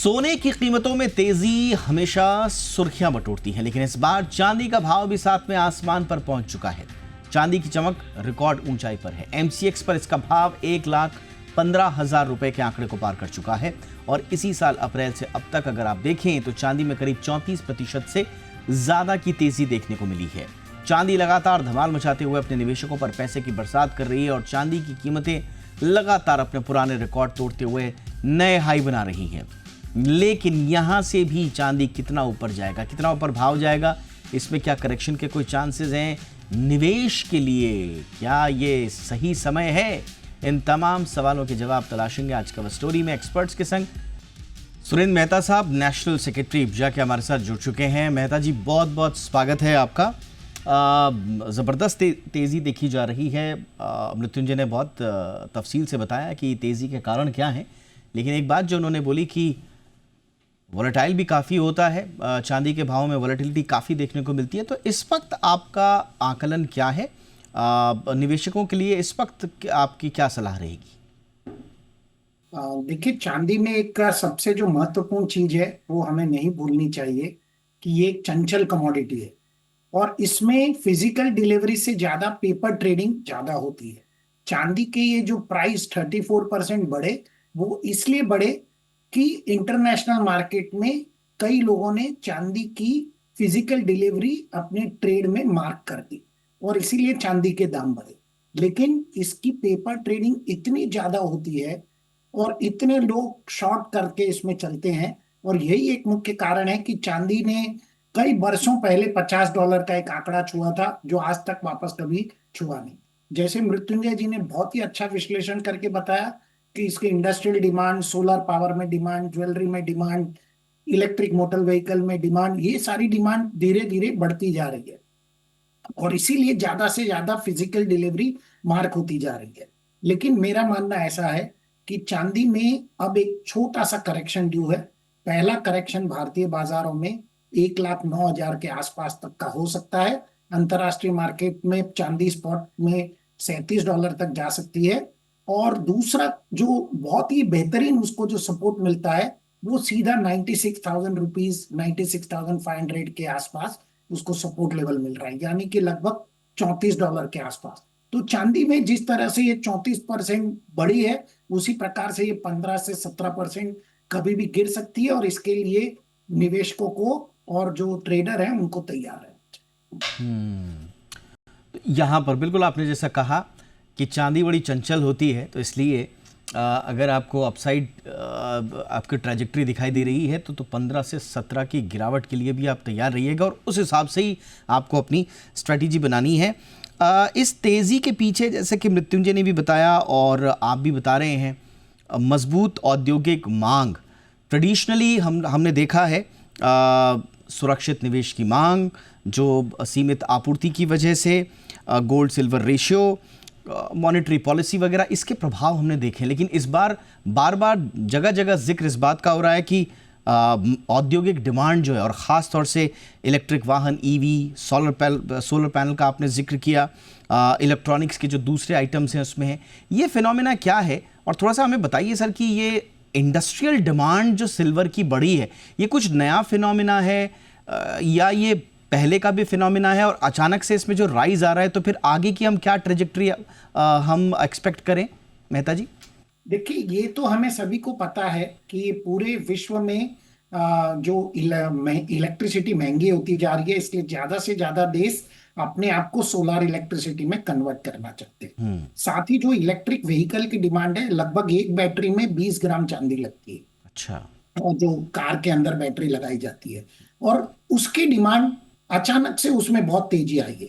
सोने की कीमतों में तेजी हमेशा सुर्खियां बटोरती है, लेकिन इस बार चांदी का भाव भी साथ में आसमान पर पहुंच चुका है। चांदी की चमक रिकॉर्ड ऊंचाई पर है। एमसीएक्स पर इसका भाव 1,15,000 रुपए के आंकड़े को पार कर चुका है और इसी साल अप्रैल से अब तक अगर आप देखें तो चांदी में करीब 34% से ज्यादा की तेजी देखने को मिली है। चांदी लगातार धमाल मचाते हुए अपने निवेशकों पर पैसे की बरसात कर रही है और चांदी की कीमतें लगातार अपने पुराने रिकॉर्ड तोड़ते हुए नए हाई बना रही हैं। लेकिन यहां से भी चांदी कितना ऊपर जाएगा, कितना ऊपर भाव जाएगा, इसमें क्या करेक्शन के कोई चांसेस हैं निवेश के लिए, क्या ये सही समय है? इन तमाम सवालों के जवाब तलाशेंगे आज कवर स्टोरी में एक्सपर्ट्स के संग। सुरेंद्र मेहता साहब नेशनल सेक्रेटरी इब्जा के हमारे साथ जुड़ चुके हैं। मेहता जी, बहुत बहुत स्वागत है आपका। ज़बरदस्त तेज़ी देखी जा रही है। मृत्युंजय ने बहुत तफसील से बताया कि तेज़ी के कारण क्या हैं, लेकिन एक बात जो उन्होंने बोली कि वोलेटाइल भी काफ़ी होता है, चांदी के भाव में वोलेटिलिटी काफ़ी देखने को मिलती है। तो इस वक्त आपका आकलन क्या है? निवेशकों के लिए इस वक्त आपकी क्या सलाह रहेगी? देखिए, चांदी में एक सबसे जो महत्वपूर्ण चीज है वो हमें नहीं भूलनी चाहिए कि ये एक चंचल कमोडिटी है और इसमें फिजिकल डिलीवरी से ज्यादा पेपर ट्रेडिंग ज्यादा होती है। चांदी के ये जो प्राइस 34% बढ़े, वो इसलिए बढ़े कि इंटरनेशनल मार्केट में कई लोगों ने चांदी की फिजिकल डिलीवरी अपने ट्रेड में मार्क कर दी और इसीलिए चांदी के दाम बढ़े। लेकिन इसकी पेपर ट्रेडिंग इतनी ज्यादा होती है और इतने लोग शॉर्ट करके इसमें चलते हैं और यही एक मुख्य कारण है कि चांदी ने कई वर्षों पहले $50 का एक आंकड़ा छुआ था जो आज तक वापस कभी छुआ नहीं। जैसे मृत्युंजय जी ने बहुत ही अच्छा विश्लेषण करके बताया कि इसके इंडस्ट्रियल डिमांड, सोलर पावर में डिमांड, ज्वेलरी में डिमांड, इलेक्ट्रिक मोटर व्हीकल में डिमांड, ये सारी डिमांड धीरे धीरे बढ़ती जा रही है और इसीलिए ज्यादा से ज्यादा फिजिकल डिलीवरी मार्क होती जा रही है। लेकिन मेरा मानना ऐसा है कि चांदी में अब एक छोटा सा करेक्शन ड्यू है। पहला करेक्शन भारतीय बाजारों में 1,09,000 के आसपास तक का हो सकता है। अंतरराष्ट्रीय मार्केट में चांदी स्पॉट में $37 तक जा सकती है। और दूसरा जो बहुत ही बेहतरीन उसको जो सपोर्ट मिलता है वो सीधा 96,000 रुपीज, 96,500 के आसपास उसको सपोर्ट लेवल मिल रहा है, यानी कि लगभग $34 के आसपास। तो चांदी में जिस तरह से ये 34% बढ़ी है, उसी प्रकार से ये 15 से 17% कभी भी गिर सकती है और इसके लिए निवेशकों को और जो ट्रेडर हैं उनको तैयार है। यहाँ पर बिल्कुल आपने जैसा कहा कि चांदी बड़ी चंचल होती है, तो इसलिए अगर आपको अपसाइड आपकी ट्रैजेक्टरी दिखाई दे रही है तो 15 से 17 की गिरावट के लिए भी आप तैयार रहिएगा और उस हिसाब से ही आपको अपनी स्ट्रैटेजी बनानी है। इस तेज़ी के पीछे, जैसे कि मृत्युंजय ने भी बताया और आप भी बता रहे हैं, मजबूत औद्योगिक मांग। ट्रेडिशनली हमने देखा है सुरक्षित निवेश की मांग, जो सीमित आपूर्ति की वजह से, gold silver ratio, monetary policy वगैरह, इसके प्रभाव हमने देखे। लेकिन इस बार बार बार जगह जगह जिक्र इस बात का हो रहा है कि औद्योगिक डिमांड जो है, और ख़ास तौर से इलेक्ट्रिक वाहन, ईवी, सोलर पैनल का आपने जिक्र किया, इलेक्ट्रॉनिक्स के जो दूसरे आइटम्स हैं उसमें है, ये फिनोमेना क्या है? और थोड़ा सा हमें बताइए सर कि ये इंडस्ट्रियल डिमांड जो सिल्वर की बढ़ी है, ये कुछ नया फिनोमेना है या ये पहले का भी फिनोमेना है और अचानक से इसमें जो राइज आ रहा है, तो फिर आगे की हम क्या ट्रेजेक्ट्री हम एक्सपेक्ट करें? मेहता जी, देखिए, ये तो हमें सभी को पता है कि पूरे विश्व में जो इलेक्ट्रिसिटी महंगी होती जा रही है, इसलिए ज्यादा से ज्यादा देश अपने आप को सोलर इलेक्ट्रिसिटी में कन्वर्ट करना चाहते हैं। साथ ही जो इलेक्ट्रिक व्हीकल की डिमांड है, लगभग एक बैटरी में 20 ग्राम चांदी लगती है। अच्छा। और जो कार के अंदर बैटरी लगाई जाती है, और उसकी डिमांड अचानक से उसमें बहुत तेजी आई है।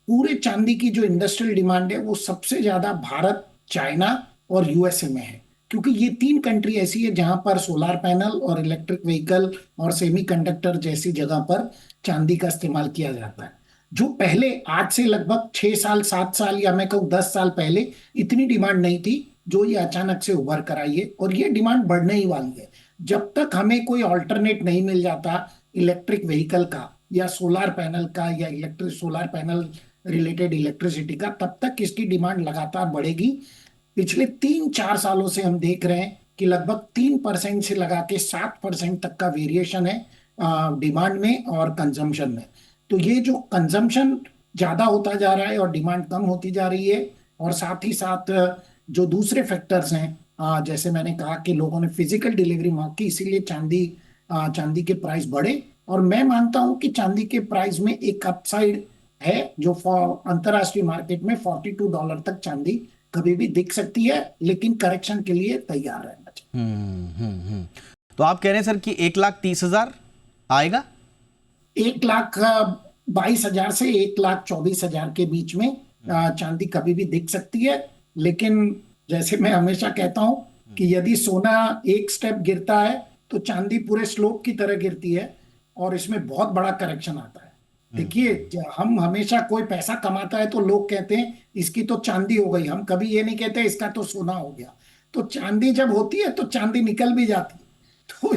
पूरे चांदी की जो इंडस्ट्रियल डिमांड है वो सबसे ज्यादा भारत, चाइना और यूएसए में है, क्योंकि ये तीन कंट्री ऐसी है जहां पर सोलर पैनल और इलेक्ट्रिक व्हीकल और सेमीकंडक्टर जैसी जगह पर चांदी का इस्तेमाल किया जाता है। जो पहले आज से लगभग 6 साल, 7 साल या मैं कहूँ 10 साल पहले इतनी डिमांड नहीं थी, जो ये अचानक से उभर कर आई है और ये डिमांड बढ़ने ही वाली है। जब तक हमें कोई ऑल्टरनेट नहीं मिल जाता इलेक्ट्रिक व्हीकल का या सोलर पैनल का या electric solar panel related electricity का, तब तक इसकी डिमांड लगातार बढ़ेगी। पिछले 3-4 सालों से हम देख रहे हैं कि लगभग 3% से लगा के 7% तक का वेरिएशन है डिमांड में और कंजम्पशन में। तो ये जो कंजम्पशन ज्यादा होता जा रहा है और डिमांड कम होती जा रही है, और साथ ही साथ जो दूसरे फैक्टर्स हैं, जैसे मैंने कहा कि लोगों ने फिजिकल डिलीवरी मांग की, इसीलिए चांदी के प्राइस बढ़े। और मैं मानता हूं कि चांदी के प्राइस में एक अपसाइड है, जो अंतरराष्ट्रीय मार्केट में $42 तक चांदी कभी भी दिख सकती है, लेकिन करेक्शन के लिए तैयार रहना चाहिए। तो आप कह रहे हैं सर कि 1,30,000 आएगा? 1,22,000 से 1,24,000 के बीच में चांदी कभी भी दिख सकती है। लेकिन जैसे मैं हमेशा कहता हूं कि यदि सोना एक स्टेप गिरता है तो चांदी पूरे स्लोप की तरह गिरती है, और इसमें बहुत बड़ा करेक्शन आता है। देखिए, हम हमेशा कोई पैसा कमाता है तो लोग कहते हैं इसकी तो चांदी हो गई, हम कभी ये नहीं कहते इसका तो सोना हो गया। तो चांदी जब होती है तो चांदी निकल भी जाती है। तो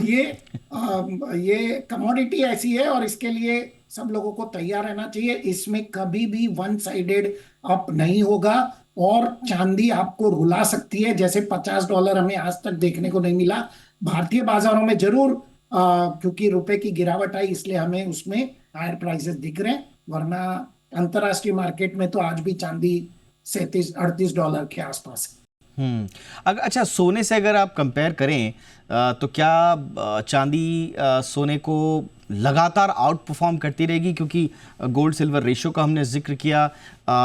ये कमोडिटी ऐसी है, और इसके लिए सब लोगों को तैयार रहना चाहिए। इसमें कभी भी वन साइडेड अप नहीं होगा, और चांदी आपको रुला सकती है। जैसे $50 हमें आज तक देखने को नहीं मिला भारतीय बाजारों में, जरूर क्योंकि रुपए की गिरावट आई इसलिए हमें उसमें हायर प्राइसेस दिख रहे हैं, वरना अंतरराष्ट्रीय मार्केट में तो आज भी चांदी $37-38 के आसपास है। अगर अच्छा, सोने से अगर आप कंपेयर करें तो क्या चांदी सोने को लगातार आउट परफॉर्म करती रहेगी? क्योंकि गोल्ड सिल्वर रेशियो का हमने जिक्र किया,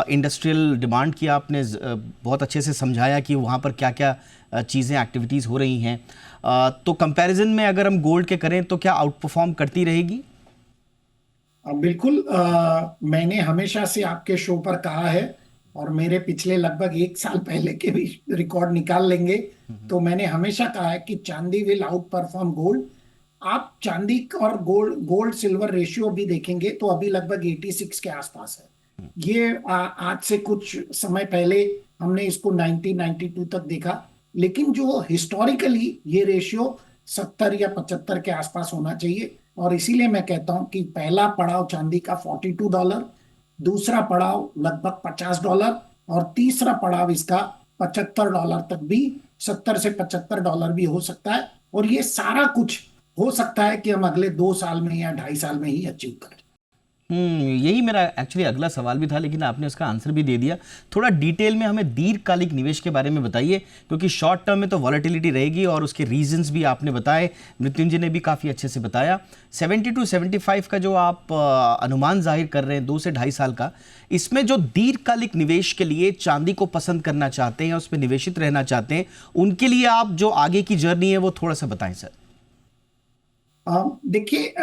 इंडस्ट्रियल डिमांड की आपने बहुत अच्छे से समझाया कि वहाँ पर क्या क्या चीज़ें, एक्टिविटीज़ हो रही हैं। तो कंपैरिजन में अगर हम गोल्ड के करें तो क्या आउट परफॉर्म करती रहेगी? बिल्कुल। मैंने हमेशा से आपके शो पर कहा है, और मेरे पिछले लगभग 1 साल पहले के भी रिकॉर्ड निकाल लेंगे तो मैंने हमेशा कहा है कि चांदी विल आउट परफॉर्म गोल्ड। आप चांदी और गोल्ड सिल्वर रेशियो भी देखेंगे तो अभी लगभग 86 के आसपास है। ये आज से कुछ समय पहले हमने इसको 92 तक देखा, लेकिन जो हिस्टोरिकली ये रेशियो 70 या 75 के आसपास होना चाहिए। और इसीलिए मैं कहता हूं कि पहला पड़ाव चांदी का $42, दूसरा पड़ाव लगभग $50, और तीसरा पड़ाव इसका $75 तक भी, $70 से $75 भी हो सकता है। और ये सारा कुछ हो सकता है कि हम अगले 2 साल में या 2.5 साल में ही अचीव करें। यही मेरा एक्चुअली अगला सवाल भी था, लेकिन आपने उसका आंसर भी दे दिया। थोड़ा डिटेल में हमें दीर्घकालिक निवेश के बारे में बताइए, क्योंकि शॉर्ट टर्म में तो वॉलेटिलिटी रहेगी और उसके रीजंस भी आपने बताए, मृत्युंजय ने भी काफ़ी अच्छे से बताया। 70 to 75 का जो आप अनुमान जाहिर कर रहे हैं 2 से 2.5 साल का, इसमें जो दीर्घकालिक निवेश के लिए चांदी को पसंद करना चाहते हैं, उस पर निवेशित रहना चाहते हैं, उनके लिए आप जो आगे की जर्नी है वो थोड़ा सा बताएं सर। देखिए,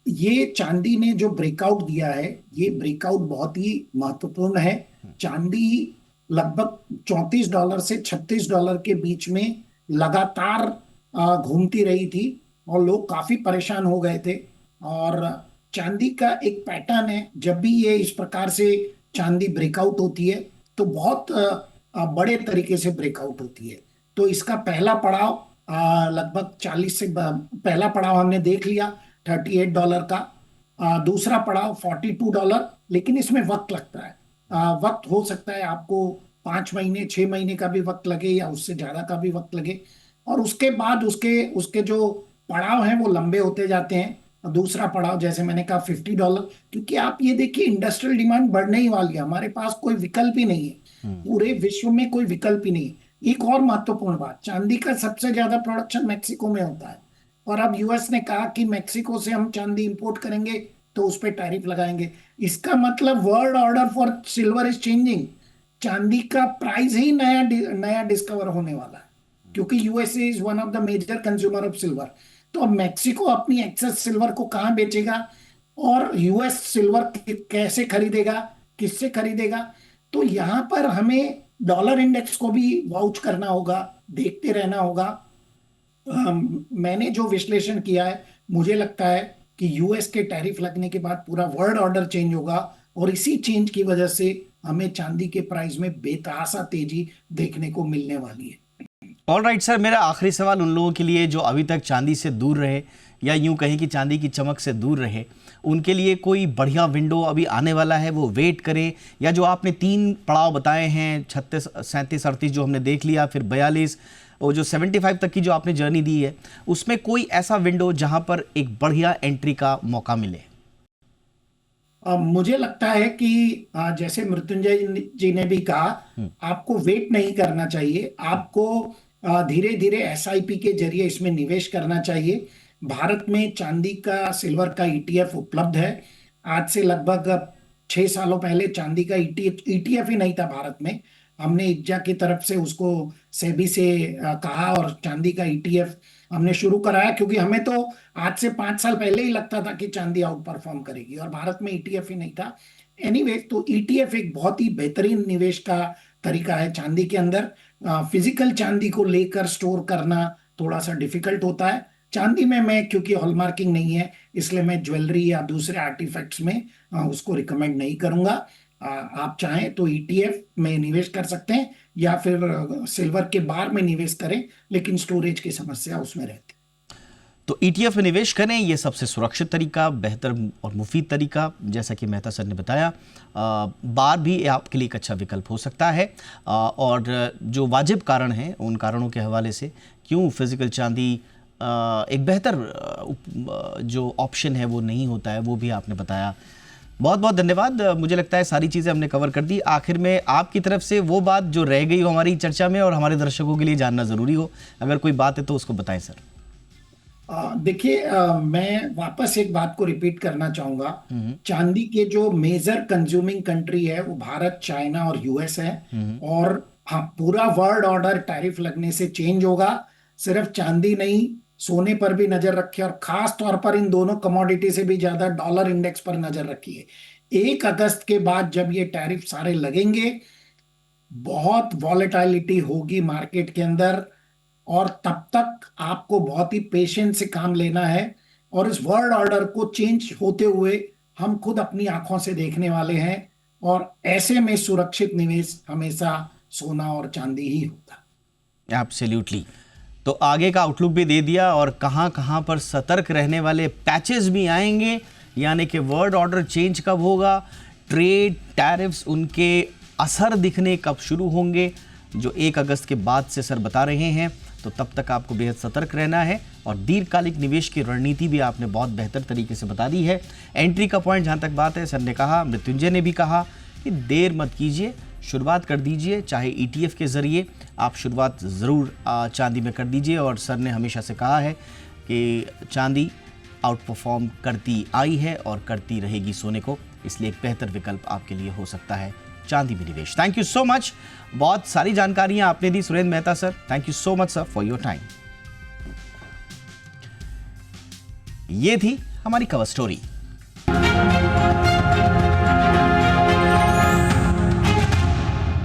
ये चांदी ने जो ब्रेकआउट दिया है, ये ब्रेकआउट बहुत ही महत्वपूर्ण है। चांदी लगभग $34 से $36 के बीच में लगातार घूमती रही थी, और लोग काफी परेशान हो गए थे। और चांदी का एक पैटर्न है, जब भी ये इस प्रकार से चांदी ब्रेकआउट होती है तो बहुत बड़े तरीके से ब्रेकआउट होती है। तो इसका पहला पड़ाव लगभग 40 से पहला पड़ाव हमने देख लिया $38 का, दूसरा पड़ाव $42, लेकिन इसमें वक्त लगता है। वक्त हो सकता है आपको 5 महीने 6 महीने का भी वक्त लगे, या उससे ज्यादा का भी वक्त लगे। और उसके बाद उसके जो पड़ाव हैं वो लंबे होते जाते हैं। दूसरा पड़ाव जैसे मैंने कहा $50, क्योंकि आप ये देखिए इंडस्ट्रियल डिमांड बढ़ने ही वाली है, हमारे पास कोई विकल्प ही नहीं है, पूरे विश्व में कोई विकल्प ही नहीं है। एक और महत्वपूर्ण बात, चांदी का सबसे ज्यादा प्रोडक्शन मैक्सिको में होता है, और अब यूएस ने कहा कि मैक्सिको से हम चांदी इंपोर्ट करेंगे तो उस पर टैरिफ लगाएंगे। इसका मतलब world order for silver is changing. चांदी का प्राइस ही नया डिस्कवर होने वाला है, क्योंकि USA is one of the major consumer of silver. तो अब मैक्सिको अपनी एक्सेस सिल्वर को कहां बेचेगा, और यूएस सिल्वर कैसे खरीदेगा, किससे खरीदेगा? तो यहां पर हमें डॉलर इंडेक्स को भी वॉच करना होगा, देखते रहना होगा। मैंने जो विश्लेषण किया है, मुझे लगता है कि यूएस के टैरिफ लगने के बाद पूरा वर्ल्ड ऑर्डर चेंज होगा, और इसी चेंज की वजह से हमें चांदी के प्राइस में बेतहाशा तेजी देखने को मिलने वाली है। ऑल राइट सर, मेरा आखिरी सवाल उन लोगों के लिए जो अभी तक चांदी से दूर रहे, या यूं कहें कि चांदी की चमक से दूर रहे, उनके लिए कोई बढ़िया विंडो अभी आने वाला है, वो वेट करें, या जो आपने 3 पड़ाव बताए हैं 36, 37, 38 जो हमने देख लिया, फिर 42, वो जो 75 तक की जो आपने जर्नी दी है, उसमें कोई ऐसा विंडो जहां पर एक बढ़िया एंट्री का मौका मिले? मुझे लगता है कि जैसे मृत्युंजय जी ने भी कहा, आपको वेट नहीं करना चाहिए। आपको धीरे धीरे एसआईपी के जरिए इसमें निवेश करना चाहिए। भारत में चांदी का, सिल्वर का ईटीएफ उपलब्ध है। आज से लगभग 6 सालों पहले चांदी का ईटीएफ ही नहीं था भारत में। हमने इज्जा की तरफ से उसको सेबी से कहा और चांदी का ईटीएफ हमने शुरू कराया, क्योंकि हमें तो आज से 5 साल पहले ही लगता था कि चांदी आउट परफॉर्म करेगी और भारत में ईटीएफ ही नहीं था। एनीवे, तो ईटीएफ एक बहुत ही बेहतरीन निवेश का तरीका है चांदी के अंदर। फिजिकल चांदी को लेकर स्टोर करना थोड़ा सा डिफिकल्ट होता है। चांदी में मैं, क्योंकि हॉलमार्किंग नहीं है, इसलिए मैं ज्वेलरी या दूसरे आर्टिफैक्ट्स में उसको रिकमेंड नहीं करूंगा। आप चाहें तो ईटीएफ में निवेश कर सकते हैं या फिर सिल्वर के बार में निवेश करें, लेकिन स्टोरेज की समस्या उसमें रहती है। तो ईटीएफ में निवेश करें, ये सबसे सुरक्षित तरीका, बेहतर और मुफीद तरीका, जैसा कि मेहता सर ने बताया। बार भी आपके लिए एक अच्छा विकल्प हो सकता है। और जो वाजिब कारण हैं, उन कारणों के हवाले से क्यों फिजिकल चांदी एक बेहतर जो ऑप्शन है वो नहीं होता है, वो भी आपने बताया। बहुत बहुत धन्यवाद। मुझे लगता है सारी चीज़ें हमने कवर कर दी। आखिर में आपकी तरफ से वो बात जो रह गई हो हमारी चर्चा में और हमारे दर्शकों के लिए जानना ज़रूरी हो, अगर कोई बात है तो उसको बताएं सर। देखिए, मैं वापस एक बात को रिपीट करना चाहूंगा। चांदी के जो मेजर कंज्यूमिंग कंट्री है वो भारत, चाइना और यूएस है। और हाँ, पूरा वर्ल्ड ऑर्डर टैरिफ लगने से चेंज होगा। सिर्फ चांदी नहीं, सोने पर भी नजर रखिए और खास तौर पर इन दोनों कमोडिटी से भी ज्यादा डॉलर इंडेक्स पर नजर रखिए। 1 अगस्त के बाद जब ये टैरिफ सारे लगेंगे, बहुत वॉलेटिलिटी होगी मार्केट के अंदर, और तब तक आपको बहुत ही पेशेंस से काम लेना है। और इस वर्ल्ड ऑर्डर को चेंज होते हुए हम खुद अपनी आंखों से देखने वाले हैं। और ऐसे में सुरक्षित निवेश हमेशा सोना और चांदी ही होता है। एब्सोल्युटली। तो आगे का आउटलुक भी दे दिया और कहां कहां पर सतर्क रहने वाले पैचेस भी आएंगे, यानी कि वर्ल्ड ऑर्डर चेंज कब होगा, ट्रेड टैरिफ्स, उनके असर दिखने कब शुरू होंगे, जो 1 अगस्त के बाद से सर बता रहे हैं। तो तब तक आपको बेहद सतर्क रहना है। और दीर्घकालिक निवेश की रणनीति भी आपने बहुत बेहतर तरीके से बता दी है। एंट्री का पॉइंट जहां तक बात है, सर ने कहा, मृत्युंजय ने भी कहा कि देर मत कीजिए, शुरुआत कर दीजिए। चाहे ईटीएफ के ज़रिए आप शुरुआत ज़रूर चांदी में कर दीजिए। और सर ने हमेशा से कहा है कि चांदी आउट परफॉर्म करती आई है और करती रहेगी सोने को, इसलिए एक बेहतर विकल्प आपके लिए हो सकता है चांदी में निवेश। Thank you so much. बहुत सारी जानकारियां आपने दी Surendra Mehta sir. Thank you so much sir for your time. ये थी हमारी कवर स्टोरी।